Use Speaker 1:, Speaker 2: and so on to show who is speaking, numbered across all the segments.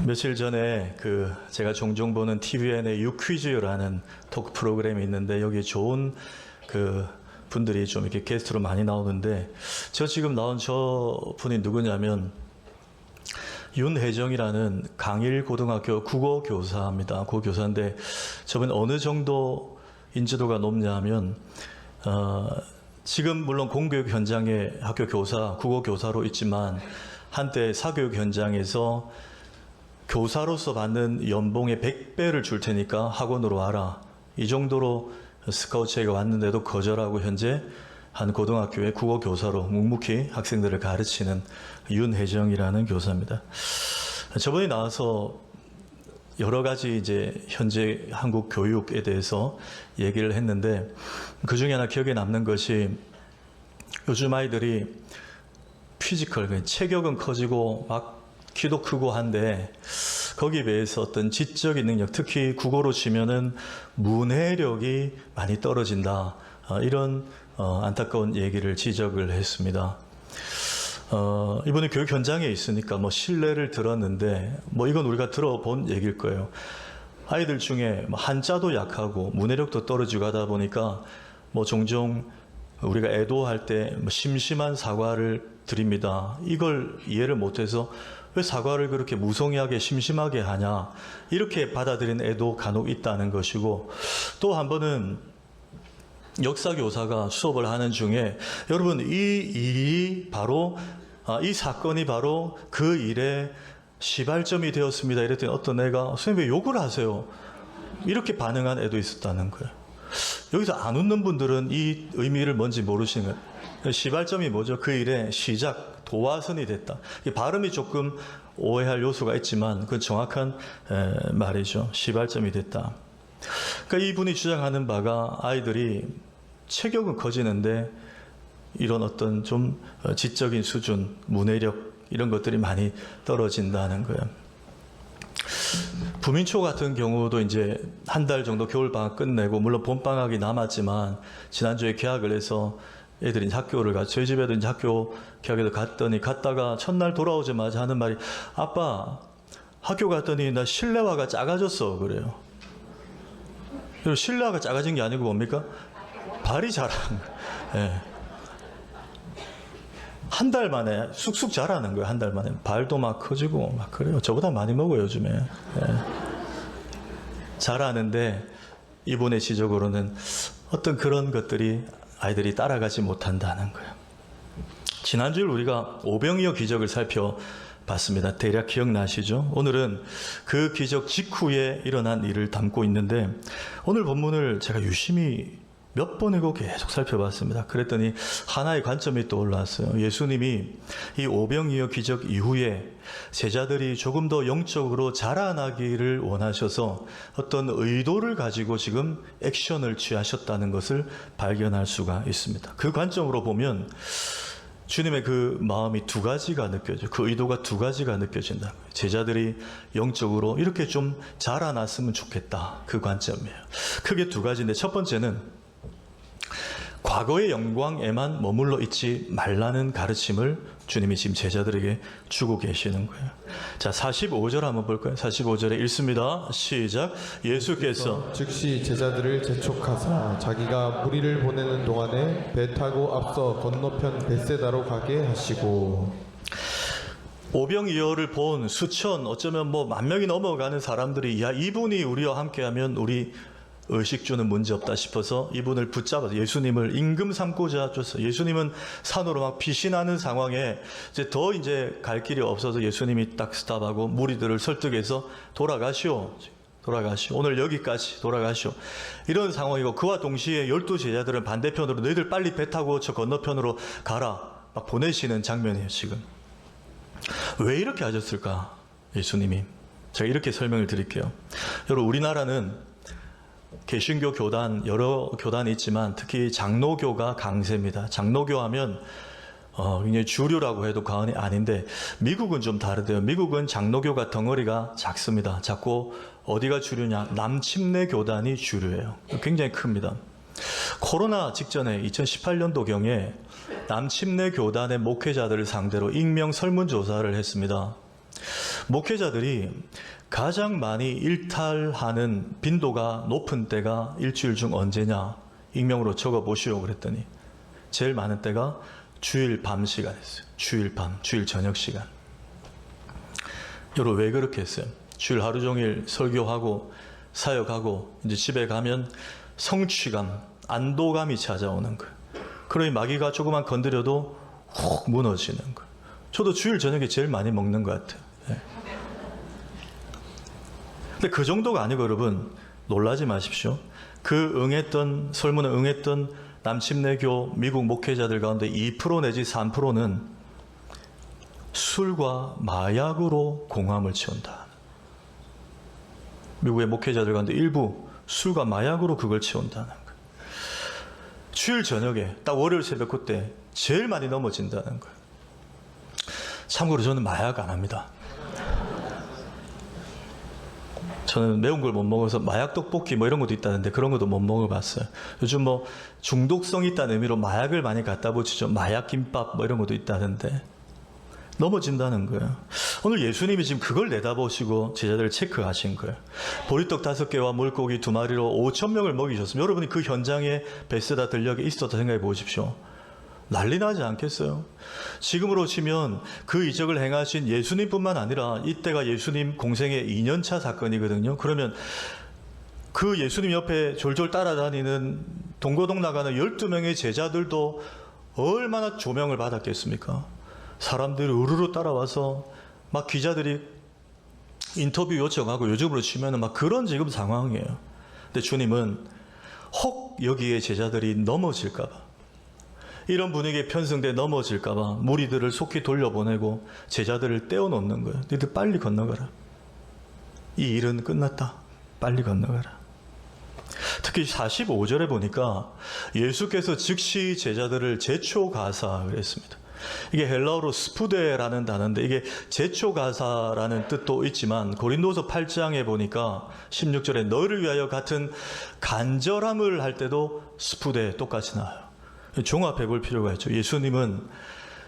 Speaker 1: 며칠 전에 제가 종종 보는 TVN의 유퀴즈라는 토크 프로그램이 있는데 여기 좋은 분들이 좀 이렇게 게스트로 많이 나오는데 저 지금 나온 저 분이 누구냐면 윤혜정이라는 강일고등학교 국어교사입니다. 국어교사인데 저분 어느 정도 인지도가 높냐 하면 지금 물론 공교육 현장에 학교 교사, 국어교사로 있지만 한때 사교육 현장에서 교사로서 받는 연봉의 100배를 줄 테니까 학원으로 와라. 이 정도로 스카우트제가 왔는데도 거절하고 현재 한 고등학교의 국어교사로 묵묵히 학생들을 가르치는 윤혜정이라는 교사입니다. 저번에 나와서 여러 가지 이제 현재 한국 교육에 대해서 얘기를 했는데 그 중에 하나 기억에 남는 것이 요즘 아이들이 피지컬, 체격은 커지고 막 키도 크고 한데 거기에 비해서 어떤 지적인 능력, 특히 국어로 치면은 문해력이 많이 떨어진다. 이런 안타까운 얘기를 지적을 했습니다. 이번에 교육 현장에 있으니까 신뢰를 들었는데 이건 우리가 들어본 얘기일 거예요. 아이들 중에 한자도 약하고 문해력도 떨어지고 하다 보니까 종종 우리가 애도할 때 심심한 사과를 드립니다. 이걸 이해를 못해서 왜 사과를 그렇게 무성의하게 심심하게 하냐 이렇게 받아들인 애도 간혹 있다는 것이고, 또 한 번은 역사교사가 수업을 하는 중에 여러분 이 일이 바로 이 사건이 바로 그 일의 시발점이 되었습니다 이랬더니 어떤 애가 선생님 왜 욕을 하세요? 이렇게 반응한 애도 있었다는 거예요. 여기서 안 웃는 분들은 이 의미를 뭔지 모르시는 거예요. 시발점이 뭐죠? 그 일의 시작, 도화선이 됐다. 발음이 조금 오해할 요소가 있지만 그건 정확한 말이죠. 시발점이 됐다. 그러니까 이분이 주장하는 바가 아이들이 체격은 커지는데 이런 어떤 좀 지적인 수준, 문해력 이런 것들이 많이 떨어진다는 거예요. 부민초 같은 경우도 이제 한 달 정도 겨울방학 끝내고 물론 봄방학이 남았지만 지난주에 개학을 해서 애들이 이제 학교를 저희 집에도 이제 학교 개학에도 갔다가 첫날 돌아오자마자 하는 말이 아빠 학교 갔더니 나 실내화가 작아졌어 그래요. 그리고 실내화가 작아진 게 아니고 뭡니까? 발이 자라는 거예요. 예. 한 달 만에 쑥쑥 자라는 거예요. 한 달 만에 발도 막 커지고 막 그래요. 저보다 많이 먹어요 요즘에. 예. 자라는데 이분의 지적으로는 어떤 그런 것들이 아이들이 따라가지 못한다는 거예요. 지난주에 우리가 오병이어 기적을 살펴봤습니다. 대략 기억나시죠? 오늘은 그 기적 직후에 일어난 일을 담고 있는데 오늘 본문을 제가 유심히 몇 번이고 계속 살펴봤습니다. 그랬더니 하나의 관점이 떠올랐어요. 예수님이 이 오병이어 기적 이후에 제자들이 조금 더 영적으로 자라나기를 원하셔서 어떤 의도를 가지고 지금 액션을 취하셨다는 것을 발견할 수가 있습니다. 그 관점으로 보면 주님의 그 마음이 두 가지가 느껴져요. 그 의도가 두 가지가 느껴진다. 제자들이 영적으로 이렇게 좀 자라났으면 좋겠다. 그 관점이에요. 크게 두 가지인데 첫 번째는 과거의 영광에만 머물러 있지 말라는 가르침을 주님이 지금 제자들에게 주고 계시는 거예요. 자, 45절 한번 볼까요? 45절에 읽습니다. 시작. 예수께서
Speaker 2: 즉시 제자들을 재촉하사 자기가 무리를 보내는 동안에 배 타고 앞서 건너편 벳세다로 가게 하시고.
Speaker 1: 오병이어를 본 수천 어쩌면 만 명이 넘어가는 사람들이 야 이분이 우리와 함께하면 우리 의식주는 문제없다 싶어서 이분을 붙잡아서 예수님을 임금 삼고자 줬어요. 예수님은 산으로 막 피신하는 상황에 이제 갈 길이 없어서 예수님이 딱 스탑하고 무리들을 설득해서 돌아가시오. 오늘 여기까지 돌아가시오. 이런 상황이고 그와 동시에 12 제자들은 반대편으로 너희들 빨리 배 타고 저 건너편으로 가라. 막 보내시는 장면이에요 지금. 왜 이렇게 하셨을까? 예수님이. 제가 이렇게 설명을 드릴게요. 여러분 우리나라는 개신교 교단 여러 교단이 있지만 특히 장로교가 강세입니다. 장로교 하면 굉장히 주류라고 해도 과언이 아닌데 미국은 좀 다르대요. 미국은 장로교가 덩어리가 작습니다. 작고 어디가 주류냐? 남침내 교단이 주류예요. 굉장히 큽니다. 코로나 직전에 2018년도경에 남침내 교단의 목회자들을 상대로 익명 설문조사를 했습니다. 목회자들이 가장 많이 일탈하는 빈도가 높은 때가 일주일 중 언제냐? 익명으로 적어보시오 그랬더니 제일 많은 때가 주일 밤 시간이었어요. 주일 밤, 주일 저녁 시간. 여러분 왜 그렇게 했어요? 주일 하루 종일 설교하고 사역하고 이제 집에 가면 성취감, 안도감이 찾아오는 거예요. 그러니 마귀가 조금만 건드려도 훅 무너지는 거예요. 저도 주일 저녁에 제일 많이 먹는 것 같아요. 네. 근데 그 정도가 아니고 여러분 놀라지 마십시오. 그 응했던 설문에 응했던 남침내교 미국 목회자들 가운데 2% 내지 3%는 술과 마약으로 공함을 채운다. 미국의 목회자들 가운데 일부 술과 마약으로 그걸 채운다는 거예요. 주일 저녁에 딱 월요일 새벽 그때 제일 많이 넘어진다는 거예요. 참고로 저는 마약 안 합니다. 저는 매운 걸 못 먹어서 마약 떡볶이 뭐 이런 것도 있다는데 그런 것도 못 먹어봤어요. 요즘 뭐 중독성 있다는 의미로 마약을 많이 갖다 붙이죠. 마약 김밥 뭐 이런 것도 있다는데 넘어진다는 거예요. 오늘 예수님이 지금 그걸 내다보시고 제자들을 체크하신 거예요. 보리떡 5개와 물고기 2마리로 5,000명을 먹이셨습니다. 여러분이 그 현장에 베세다 들녘에 있었다 생각해 보십시오. 난리 나지 않겠어요? 지금으로 치면 그 이적을 행하신 예수님뿐만 아니라 이때가 예수님 공생의 2년차 사건이거든요. 그러면 그 예수님 옆에 졸졸 따라다니는 동고동 나가는 12명의 제자들도 얼마나 조명을 받았겠습니까? 사람들이 우르르 따라와서 막 기자들이 인터뷰 요청하고 요즘으로 치면 막 그런 지금 상황이에요. 근데 주님은 혹 여기에 제자들이 넘어질까봐, 이런 분위기에 편승돼 넘어질까봐 무리들을 속히 돌려보내고 제자들을 떼어놓는 거예요. 너희들 빨리 건너가라. 이 일은 끝났다. 빨리 건너가라. 특히 45절에 보니까 예수께서 즉시 제자들을 제초가사 그랬습니다. 이게 헬라어로 스푸데라는 단어인데 이게 제초가사라는 뜻도 있지만 고린도서 8장에 보니까 16절에 너를 위하여 같은 간절함을 할 때도 스푸데 똑같이 나와요. 종합해 볼 필요가 있죠. 예수님은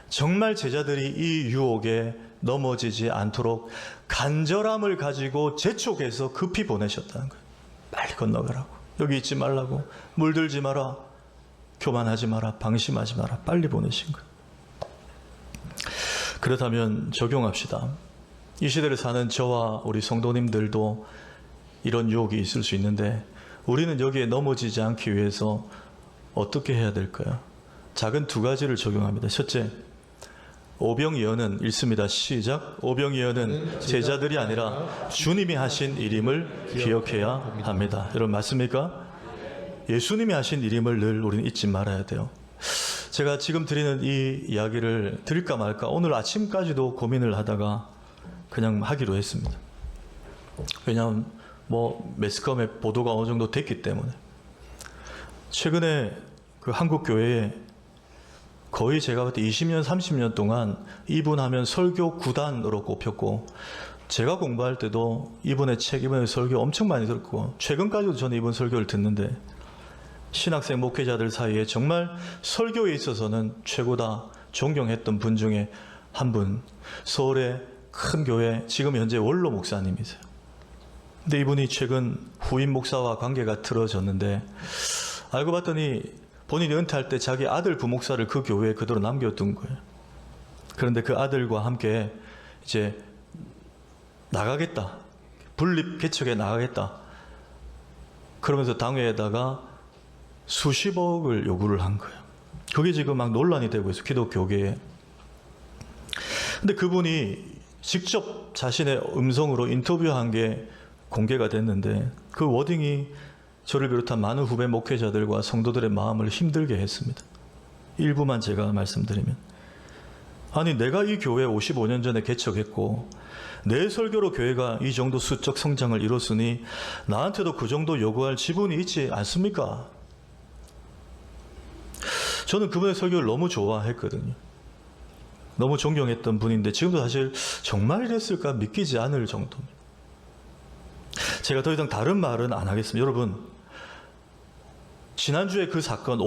Speaker 1: 정말 제자들이 이 유혹에 넘어지지 않도록 간절함을 가지고 재촉해서 급히 보내셨다는 거예요. 빨리 건너가라고. 여기 있지 말라고. 물들지 마라. 교만하지 마라. 방심하지 마라. 빨리 보내신 거예요. 그렇다면 적용합시다. 이 시대를 사는 저와 우리 성도님들도 이런 유혹이 있을 수 있는데 우리는 여기에 넘어지지 않기 위해서 어떻게 해야 될까요? 작은 2가지를 적용합니다. 첫째, 오병이어는 읽습니다. 시작. 오병이어는 제자들이 아니라 주님이 하신 일임을 기억해야 합니다. 여러분 맞습니까? 예수님이 하신 일임을 늘 우리는 잊지 말아야 돼요. 제가 지금 드리는 이 이야기를 드릴까 말까 오늘 아침까지도 고민을 하다가 그냥 하기로 했습니다. 왜냐하면 뭐 매스컴에 보도가 어느 정도 됐기 때문에. 최근에 그 한국 교회에 거의 제가 볼 때 20년, 30년 동안 이분 하면 설교 9단으로 꼽혔고, 제가 공부할 때도 이분의 책, 이분의 설교 엄청 많이 들었고, 최근까지도 저는 이분 설교를 듣는데, 신학생 목회자들 사이에 정말 설교에 있어서는 최고다 존경했던 분 중에 한 분, 서울의 큰 교회 지금 현재 원로 목사님이세요. 근데 이분이 최근 후임 목사와 관계가 틀어졌는데 알고 봤더니 본인이 은퇴할 때 자기 아들 부목사를 그 교회에 그대로 남겨둔 거예요. 그런데 그 아들과 함께 이제 나가겠다. 분립 개척에 나가겠다. 그러면서 당회에다가 수십억을 요구를 한 거예요. 그게 지금 막 논란이 되고 있어요. 기독교계에. 근데 그분이 직접 자신의 음성으로 인터뷰한 게 공개가 됐는데 그 워딩이 저를 비롯한 많은 후배 목회자들과 성도들의 마음을 힘들게 했습니다. 일부만 제가 말씀드리면, 아니 내가 이 교회 55년 전에 개척했고 내 설교로 교회가 이 정도 수적 성장을 이뤘으니 나한테도 그 정도 요구할 지분이 있지 않습니까? 저는 그분의 설교를 너무 좋아했거든요. 너무 존경했던 분인데 지금도 사실 정말 이랬을까 믿기지 않을 정도입니다. 제가 더 이상 다른 말은 안 하겠습니다. 여러분, 지난주에 그 사건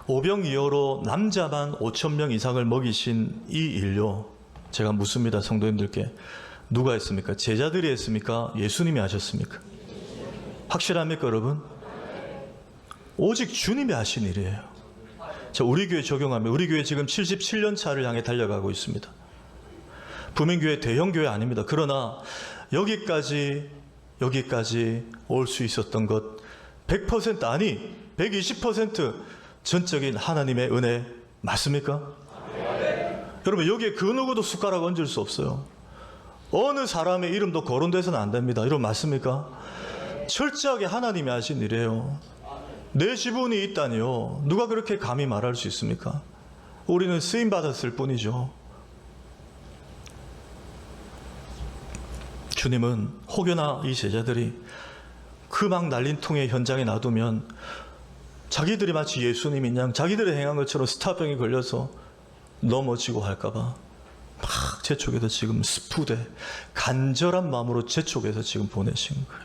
Speaker 1: 오병이어로 남자만 5,000명 이상을 먹이신 이 인류, 제가 묻습니다. 성도님들께. 누가 했습니까? 제자들이 했습니까? 예수님이 하셨습니까? 확실합니까, 여러분? 오직 주님이 하신 일이에요. 자, 우리 교회 적용하면 우리 교회 지금 77년 차를 향해 달려가고 있습니다. 부민교회 대형교회 아닙니다. 그러나 여기까지 올 수 있었던 것 100% 아니 120% 전적인 하나님의 은혜 맞습니까? 여러분 여기에 그 누구도 숟가락 얹을 수 없어요. 어느 사람의 이름도 거론돼서는 안 됩니다. 여러분 맞습니까? 철저하게 하나님이 하신 일이에요. 내 지분이 있다니요. 누가 그렇게 감히 말할 수 있습니까? 우리는 쓰임 받았을 뿐이죠. 주님은 혹여나 이 제자들이 그 막 날린 통에 현장에 놔두면 자기들이 마치 예수님인 양 자기들이 행한 것처럼 스타병에 걸려서 넘어지고 할까봐 막 재촉에서 지금 스푸대 간절한 마음으로 재촉해서 지금 보내신 거예요.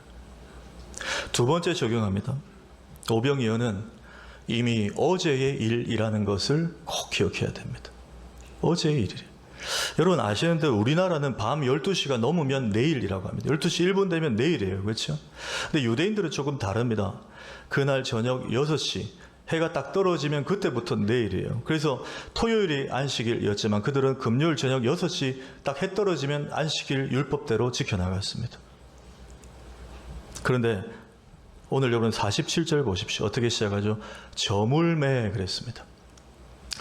Speaker 1: 두 번째 적용합니다. 오병이어는 이미 어제의 일이라는 것을 꼭 기억해야 됩니다. 어제의 일이래요. 여러분 아시는데 우리나라는 밤 12시가 넘으면 내일이라고 합니다. 12시 1분 되면 내일이에요. 그렇죠? 근데 유대인들은 조금 다릅니다. 그날 저녁 6시 해가 딱 떨어지면 그때부터 내일이에요. 그래서 토요일이 안식일이었지만 그들은 금요일 저녁 6시 딱 해 떨어지면 안식일 율법대로 지켜나갔습니다. 그런데 오늘 여러분 47절 보십시오. 어떻게 시작하죠? 저물매 그랬습니다.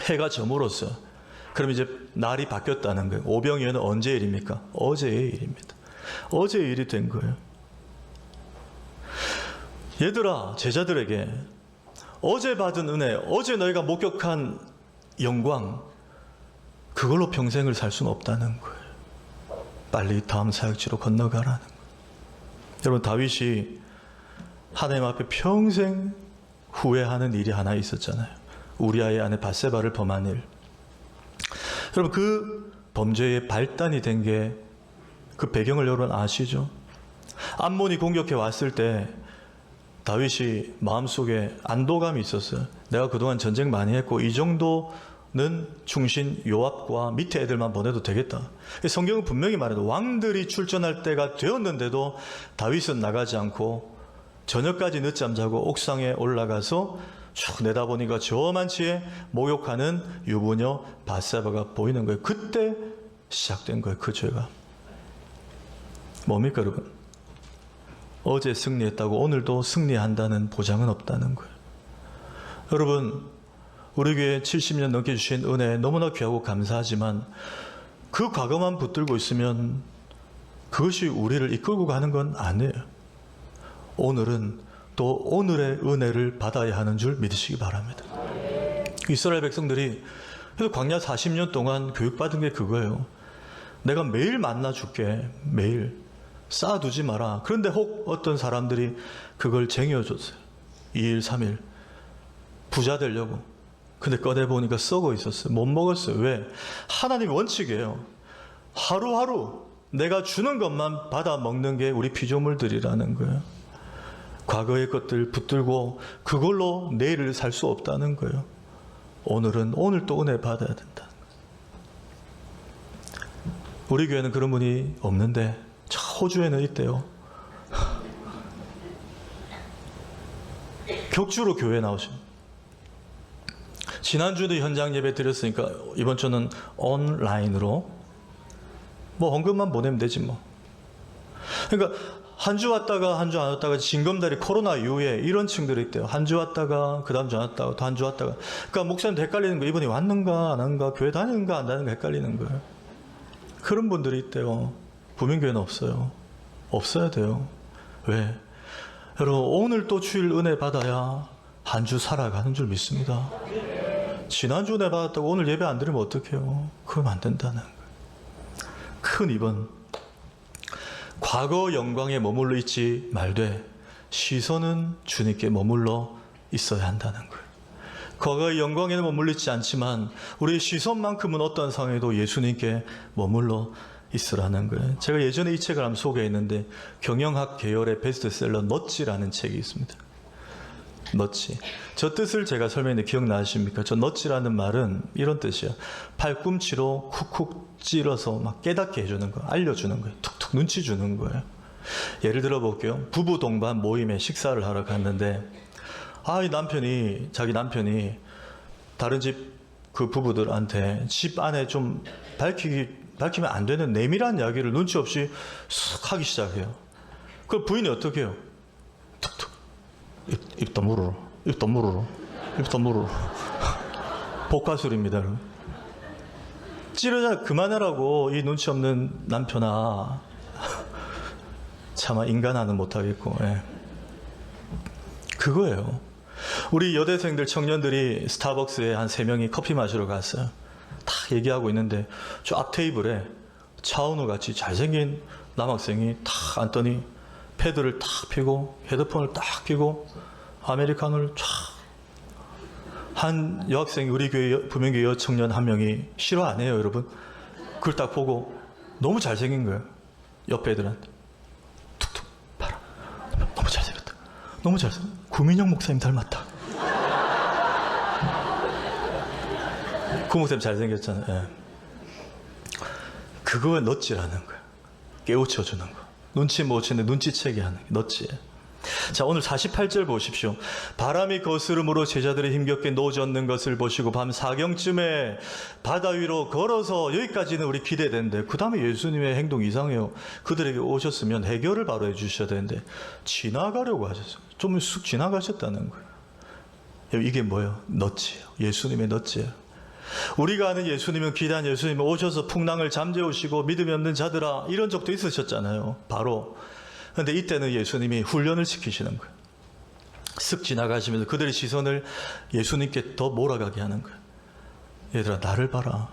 Speaker 1: 해가 저물었어요. 그럼 이제 날이 바뀌었다는 거예요. 오병이어는 언제의 일입니까? 어제의 일입니다. 어제의 일이 된 거예요. 얘들아, 제자들에게 어제 받은 은혜, 어제 너희가 목격한 영광, 그걸로 평생을 살 수는 없다는 거예요. 빨리 다음 사역지로 건너가라는 거예요. 여러분 다윗이 하나님 앞에 평생 후회하는 일이 하나 있었잖아요. 우리아의 아내 밧세바를 범한 일. 여러분 그 범죄의 발단이 된 게 그 배경을 여러분 아시죠? 암몬이 공격해 왔을 때 다윗이 마음속에 안도감이 있었어요. 내가 그동안 전쟁 많이 했고 이 정도는 충신 요압과 밑에 애들만 보내도 되겠다. 성경은 분명히 말해도 왕들이 출전할 때가 되었는데도 다윗은 나가지 않고 저녁까지 늦잠 자고 옥상에 올라가서 쭉 내다보니까 저만치에 목욕하는 유부녀 밧세바가 보이는 거예요. 그때 시작된 거예요. 그 죄가. 뭡니까 여러분? 어제 승리했다고 오늘도 승리한다는 보장은 없다는 거예요. 여러분 우리 교회 70년 넘게 주신 은혜 너무나 귀하고 감사하지만 그 과거만 붙들고 있으면 그것이 우리를 이끌고 가는 건 아니에요. 오늘은 또 오늘의 은혜를 받아야 하는 줄 믿으시기 바랍니다. 이스라엘 백성들이 그래서 광야 40년 동안 교육받은 게 그거예요. 내가 매일 만나줄게. 매일 쌓아두지 마라. 그런데 혹 어떤 사람들이 그걸 쟁여줬어요. 2일 3일 부자 되려고. 근데 꺼내보니까 썩어 있었어요. 못 먹었어요. 왜? 하나님 원칙이에요. 하루하루 내가 주는 것만 받아 먹는 게 우리 피조물들이라는 거예요. 과거의 것들 붙들고 그걸로 내일을 살 수 없다는 거예요. 오늘은 오늘 또 은혜 받아야 된다. 우리 교회는 그런 분이 없는데 저 호주에는 있대요. 격주로 교회에 나오십니다. 지난주도 현장 예배 드렸으니까 이번 주는 온라인으로 뭐 헌금만 보내면 되지 뭐. 그러니까 한 주 왔다가 한 주 안 왔다가 징검다리 코로나 이후에 이런 층들이 있대요. 한 주 왔다가 그 다음 주 안 왔다가 또 한 주 왔다가. 그러니까 목사님도 헷갈리는 거예요. 이번에 왔는가 안 왔는가 교회 다니는가 안 다니는가 헷갈리는 거예요. 그런 분들이 있대요. 부민교회는 없어요. 없어야 돼요. 왜? 여러분 오늘 또 주일 은혜 받아야 한 주 살아가는 줄 믿습니다. 지난주 은혜 받았다고 오늘 예배 안 드리면 어떡해요? 그건 안 된다는 거예요. 큰 입은 과거 영광에 머물러 있지 말되 시선은 주님께 머물러 있어야 한다는 거예요. 과거의 영광에는 머물러 있지 않지만 우리의 시선만큼은 어떤 상황에도 예수님께 머물러 있으라는 거예요. 제가 예전에 이 책을 한번 소개했는데 경영학 계열의 베스트셀러 넛지라는 책이 있습니다. 넛지. 저 뜻을 제가 설명했는데 기억나십니까? 저 넛지라는 말은 이런 뜻이에요. 팔꿈치로 쿡쿡 찔러서 막 깨닫게 해주는 거, 알려주는 거예요. 툭툭 눈치 주는 거예요. 예를 들어 볼게요. 부부 동반 모임에 식사를 하러 갔는데, 자기 남편이 다른 집 그 부부들한테 집 안에 좀 밝히면 안 되는 내밀한 이야기를 눈치 없이 쓱 하기 시작해요. 그 부인이 어떻게 해요? 툭툭. 입 다물어라. 입 다물어라. 입 다물어라. 복가술입니다. 찌르자 그만하라고 이 눈치 없는 남편아. 차마 인간화는 못하겠고. 예. 그거예요. 우리 여대생들 청년들이 스타벅스에 한 3명이 커피 마시러 갔어요. 다 얘기하고 있는데 저 앞 테이블에 차은우 같이 잘생긴 남학생이 탁 앉더니 패드를 탁 펴고 헤드폰을 딱 펴고 아메리카노를 쫙. 한 여학생이 우리 교회 부명교 여청년 한 명이 싫어 안 해요, 여러분? 그걸 딱 보고 너무 잘생긴 거예요. 옆에 애들한테 툭툭 봐라. 너무 잘생겼다. 너무 잘생겼다. 구민영 목사님 닮았다. 구 목사님 잘생겼잖아요. 예. 그거 넛지라는 거예요. 깨우쳐주는 거. 눈치 못 채는데 눈치채게 하는 게 넛지예요. 자, 오늘 48절 보십시오. 바람이 거스름으로 제자들이 힘겹게 노젓는 것을 보시고 밤 4경쯤에 바다 위로 걸어서 여기까지는 우리 기대되는데 그 다음에 예수님의 행동 이상해요. 그들에게 오셨으면 해결을 바로 해주셔야 되는데 지나가려고 하셨어요. 좀 쑥 지나가셨다는 거예요. 이게 뭐예요? 넛지예요. 예수님의 넛지예요. 우리가 아는 예수님은 귀한 예수님은 오셔서 풍랑을 잠재우시고 믿음이 없는 자들아 이런 적도 있으셨잖아요. 바로. 그런데 이때는 예수님이 훈련을 시키시는 거예요. 쓱 지나가시면서 그들의 시선을 예수님께 더 몰아가게 하는 거예요. 얘들아 나를 봐라.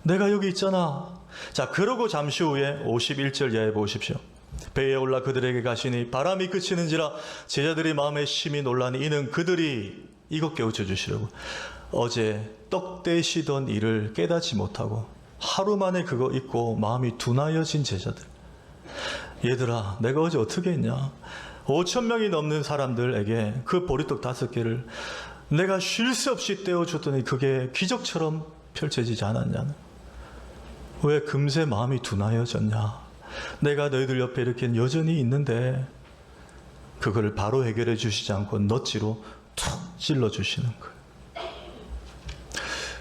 Speaker 1: 내가 여기 있잖아. 자, 그러고 잠시 후에 51절 이하에 보십시오. 배에 올라 그들에게 가시니 바람이 그치는지라 제자들이 마음에 심히 놀라니 이는 그들이 이것 깨우쳐 주시려고 어제 떡 떼시던 일을 깨닫지 못하고 하루 만에 그거 잊고 마음이 둔하여진 제자들. 얘들아 내가 어제 어떻게 했냐. 5,000명이 넘는 사람들에게 그 보리떡 5개를 내가 쉴 새 없이 떼어줬더니 그게 기적처럼 펼쳐지지 않았냐. 왜 금세 마음이 둔하여졌냐. 내가 너희들 옆에 이렇게 여전히 있는데 그거를 바로 해결해 주시지 않고 넛지로 툭 찔러주시는 거예요.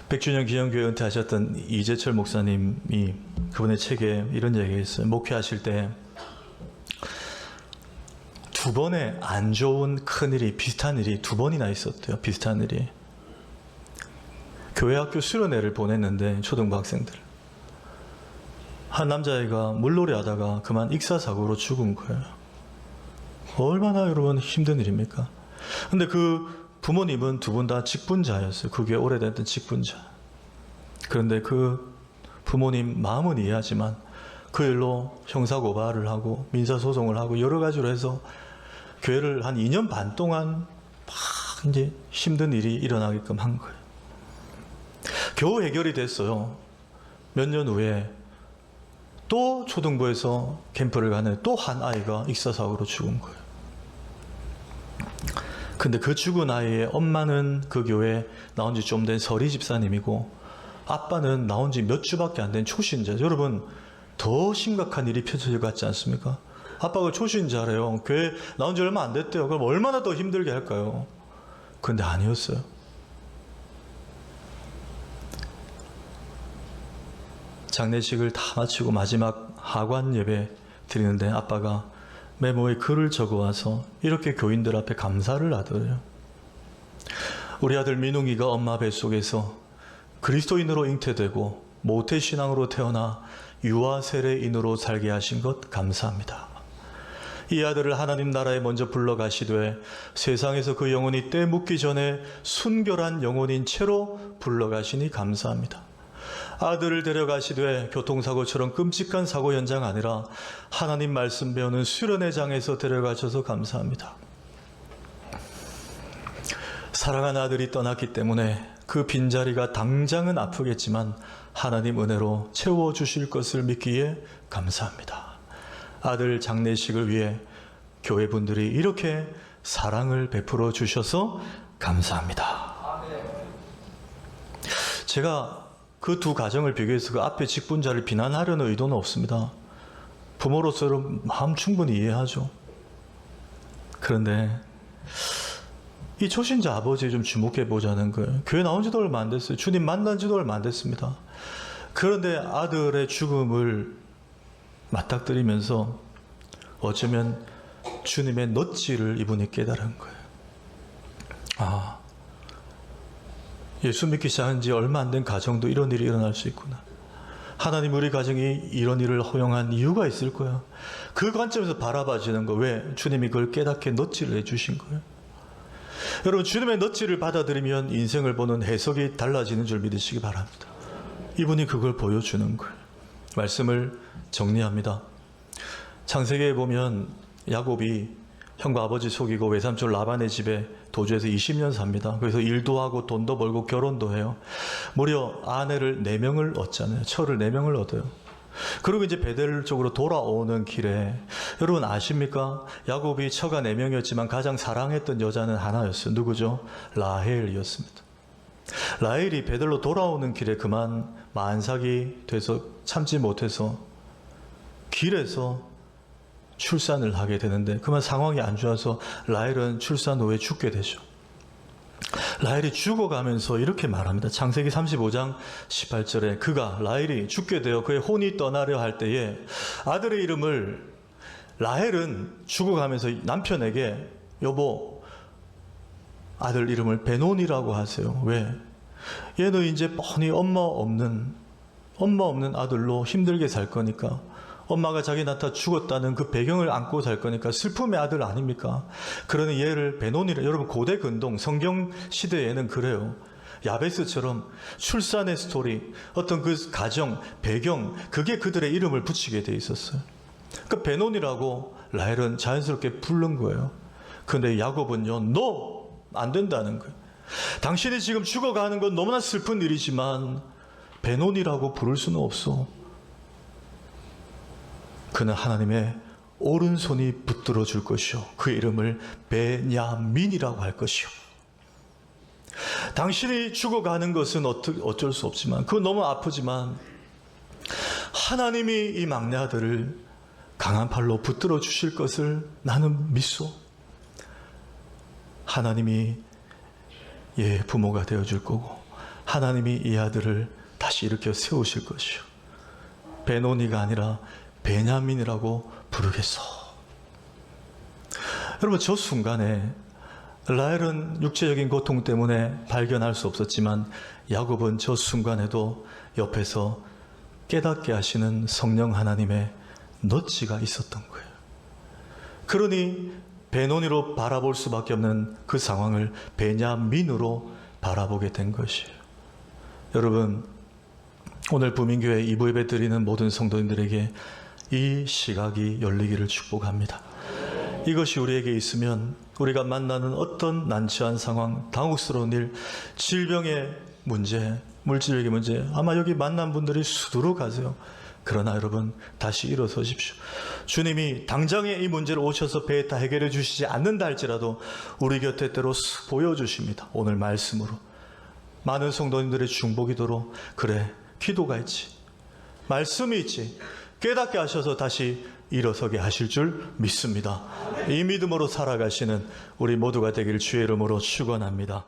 Speaker 1: 100주년 기념교회 은퇴하셨던 이재철 목사님이 그분의 책에 이런 얘기했어요. 목회하실 때 2번의 안 좋은 큰일이 비슷한 일이 2번이나 있었대요. 비슷한 일이. 교회 학교 수련회를 보냈는데 초등부 학생들. 한 남자애가 물놀이 하다가 그만 익사사고로 죽은 거예요. 얼마나 여러분 힘든 일입니까? 근데 그 부모님은 2분 다 직분자였어요. 그게 오래됐던 직분자. 그런데 그 부모님 마음은 이해하지만 그 일로 형사고발을 하고 민사소송을 하고 여러 가지로 해서 교회를 한 2년 반 동안 막 이제 힘든 일이 일어나게끔 한 거예요. 겨우 해결이 됐어요. 몇 년 후에 또 초등부에서 캠프를 가는 또 한 아이가 익사사고로 죽은 거예요. 근데 그 죽은 아이의 엄마는 그 교회에 나온 지 좀 된 서리 집사님이고 아빠는 나온 지 몇 주밖에 안 된 초신자. 여러분 더 심각한 일이 펼쳐질 것 같지 않습니까? 아빠가 초신자래요. 교회 나온 지 얼마 안 됐대요. 그럼 얼마나 더 힘들게 할까요? 근데 아니었어요. 장례식을 다 마치고 마지막 하관 예배 드리는데 아빠가 메모에 글을 적어와서 이렇게 교인들 앞에 감사를 하더래요. 우리 아들 민웅이가 엄마 뱃속에서 그리스도인으로 잉태되고 모태신앙으로 태어나 유아 세례인으로 살게 하신 것 감사합니다. 이 아들을 하나님 나라에 먼저 불러가시되 세상에서 그 영혼이 때 묻기 전에 순결한 영혼인 채로 불러가시니 감사합니다. 아들을 데려가시되 교통사고처럼 끔찍한 사고 현장 아니라 하나님 말씀 배우는 수련회장에서 데려가셔서 감사합니다. 사랑하는 아들이 떠났기 때문에 그 빈자리가 당장은 아프겠지만 하나님 은혜로 채워주실 것을 믿기에 감사합니다. 아들 장례식을 위해 교회분들이 이렇게 사랑을 베풀어 주셔서 감사합니다. 제가 그 두 가정을 비교해서 그 앞에 직분자를 비난하려는 의도는 없습니다. 부모로서 마음 충분히 이해하죠. 그런데 이 초신자 아버지에 좀 주목해 보자는 거예요. 교회 나온 지도 얼마 안 됐어요. 주님 만난 지도 얼마 안 됐습니다. 그런데 아들의 죽음을 맞닥뜨리면서 어쩌면 주님의 넛지를 이분이 깨달은 거예요. 아, 예수 믿기 시작한 지 얼마 안 된 가정도 이런 일이 일어날 수 있구나. 하나님 우리 가정이 이런 일을 허용한 이유가 있을 거야. 그 관점에서 바라봐지는 거. 왜? 주님이 그걸 깨닫게 넛지를 해주신 거예요. 여러분, 주님의 넛지를 받아들이면 인생을 보는 해석이 달라지는 줄 믿으시기 바랍니다. 이분이 그걸 보여주는 거예요. 말씀을 정리합니다. 창세기에 보면 야곱이 형과 아버지 속이고 외삼촌 라반의 집에 도주해서 20년 삽니다. 그래서 일도 하고 돈도 벌고 결혼도 해요. 무려 아내를 4명을 얻잖아요. 처를 4명을 얻어요. 그리고 이제 베델 쪽으로 돌아오는 길에 여러분 아십니까? 야곱이 처가 4명이었지만 가장 사랑했던 여자는 하나였어요. 누구죠? 라헬이었습니다. 라헬이 베델로 돌아오는 길에 그만 만삭이 돼서 참지 못해서 길에서 출산을 하게 되는데 그만 상황이 안 좋아서 라헬은 출산 후에 죽게 되죠. 라헬이 죽어가면서 이렇게 말합니다. 창세기 35장 18절에 그가 라헬이 죽게 되어 그의 혼이 떠나려 할 때에 아들의 이름을 라헬은 죽어가면서 남편에게 여보 아들 이름을 베논이라고 하세요. 왜? 얘는 이제 뻔히 엄마 없는 아들로 힘들게 살 거니까 엄마가 자기한테 죽었다는 그 배경을 안고 살 거니까 슬픔의 아들 아닙니까? 그러니 얘를 베논이라. 여러분 고대 근동 성경 시대에는 그래요. 야베스처럼 출산의 스토리, 어떤 그 가정, 배경, 그게 그들의 이름을 붙이게 돼 있었어요. 그 베논이라고 라헬은 자연스럽게 부른 거예요. 그런데 야곱은요, 너 안 된다는 거예요. 당신이 지금 죽어가는 건 너무나 슬픈 일이지만 베논이라고 부를 수는 없어. 그는 하나님의 오른손이 붙들어 줄 것이요 그 이름을 베냐민이라고 할 것이요. 당신이 죽어가는 것은 어쩔 수 없지만 그건 너무 아프지만 하나님이 이 막내 아들을 강한 팔로 붙들어 주실 것을 나는 믿소. 하나님이 얘 부모가 되어줄 거고 하나님이 이 아들을 다시 일으켜 세우실 것이요 베노니가 아니라 베냐민이라고 부르겠소. 여러분 저 순간에 라헬은 육체적인 고통 때문에 발견할 수 없었지만 야곱은 저 순간에도 옆에서 깨닫게 하시는 성령 하나님의 넛지가 있었던 거예요. 그러니 베노니로 바라볼 수밖에 없는 그 상황을 베냐민으로 바라보게 된 것이에요. 여러분 오늘 부민교회 2부 예배 드리는 모든 성도님들에게 이 시각이 열리기를 축복합니다. 이것이 우리에게 있으면 우리가 만나는 어떤 난처한 상황, 당혹스러운 일, 질병의 문제, 물질력의 문제, 아마 여기 만난 분들이 수두룩하세요. 그러나 여러분 다시 일어서십시오. 주님이 당장에 이 문제를 오셔서 배에 다 해결해 주시지 않는다 할지라도 우리 곁에 때로 보여주십니다. 오늘 말씀으로 많은 성도님들의 중보기도로 그래 기도가 있지, 말씀이 있지, 깨닫게 하셔서 다시 일어서게 하실 줄 믿습니다. 이 믿음으로 살아가시는 우리 모두가 되길 주의 이름으로 축원합니다.